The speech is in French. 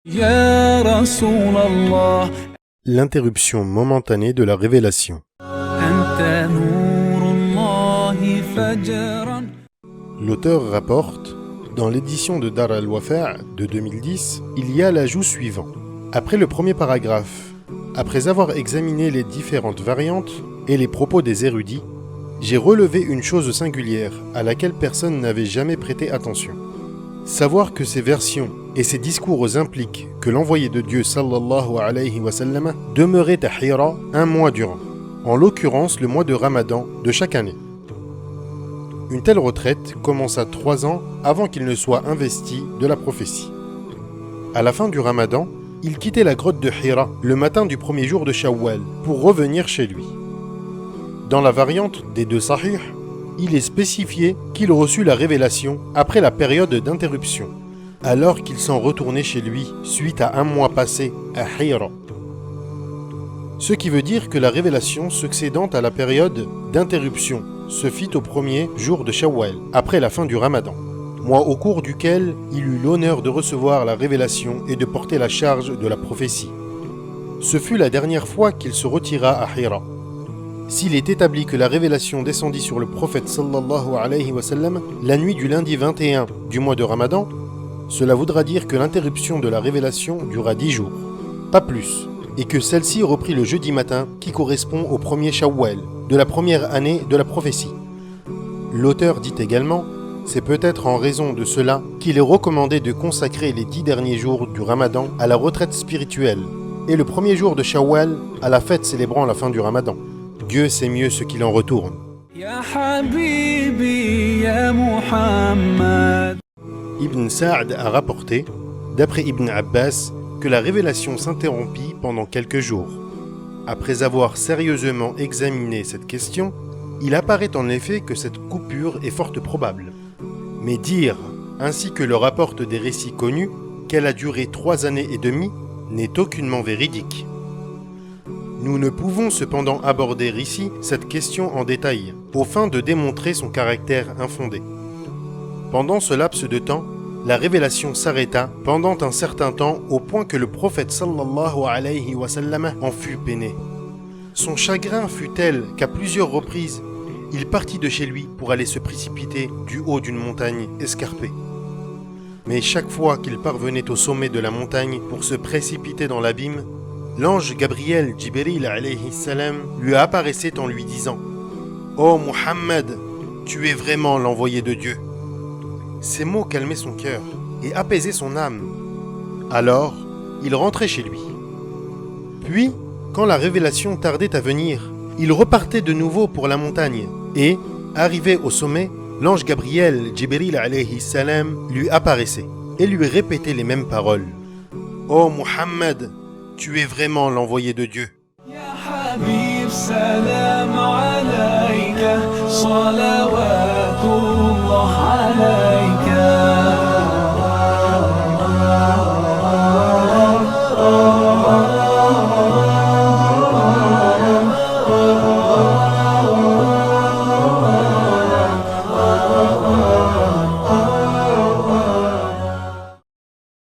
Ya Rasulallah. L'interruption momentanée de la révélation. Anta nurullahi fajran. L'auteur rapporte, dans l'édition de Dar al-Wafa' de 2010, il y a l'ajout suivant. Après le premier paragraphe, après avoir examiné les différentes variantes et les propos des érudits, j'ai relevé une chose singulière à laquelle personne n'avait jamais prêté attention. Savoir que ces versions et ces discours impliquent que l'envoyé de Dieu sallallahu alayhi wa sallam demeurait à Hira un mois durant, en l'occurrence le mois de Ramadan de chaque année. Une telle retraite commença 3 ans avant qu'il ne soit investi de la prophétie. À la fin du Ramadan, il quittait la grotte de Hira le matin du premier jour de Shawwal pour revenir chez lui. Dans la variante des deux Sahih, il est spécifié qu'il reçut la révélation après la période d'interruption, alors qu'il s'en retournait chez lui suite à un mois passé à Hira. Ce qui veut dire que la révélation succédant à la période d'interruption se fit au premier jour de Shawwal, après la fin du Ramadan, mois au cours duquel il eut l'honneur de recevoir la révélation et de porter la charge de la prophétie. Ce fut la dernière fois qu'il se retira à Hira. S'il est établi que la révélation descendit sur le prophète sallallahu alayhi wa sallam la nuit du lundi 21 du mois de Ramadan, cela voudra dire que l'interruption de la révélation dura 10 jours, pas plus, et que celle-ci reprit le jeudi matin qui correspond au premier Shawwal de la première année de la prophétie. L'auteur dit également, c'est peut-être en raison de cela qu'il est recommandé de consacrer les 10 derniers jours du Ramadan à la retraite spirituelle et le premier jour de Shawwal à la fête célébrant la fin du Ramadan. Dieu sait mieux ce qu'il en retourne. Ya Habibi, ya Muhammad. Ibn Sa'd a rapporté, d'après Ibn Abbas, que la révélation s'interrompit pendant quelques jours. Après avoir sérieusement examiné cette question, il apparaît en effet que cette coupure est fort probable. Mais dire, ainsi que le rapportent des récits connus, qu'elle a duré 3 années et demie, n'est aucunement véridique. Nous ne pouvons cependant aborder ici cette question en détail, aux fins de démontrer son caractère infondé. Pendant ce laps de temps, la révélation s'arrêta pendant un certain temps au point que le prophète sallallahu alayhi wa sallam en fut peiné. Son chagrin fut tel qu'à plusieurs reprises, il partit de chez lui pour aller se précipiter du haut d'une montagne escarpée. Mais chaque fois qu'il parvenait au sommet de la montagne pour se précipiter dans l'abîme, l'ange Gabriel Jibril alayhi salam lui apparaissait en lui disant « Oh Muhammad, tu es vraiment l'envoyé de Dieu !» Ces mots calmaient son cœur et apaisaient son âme. Alors, il rentrait chez lui. Puis, quand la révélation tardait à venir, il repartait de nouveau pour la montagne et, arrivé au sommet, l'ange Gabriel Jibril alayhi salam lui apparaissait et lui répétait les mêmes paroles. « Oh Muhammad, tu es vraiment l'envoyé de Dieu. » Ya Habib, salam alayka, salawatullah alayka.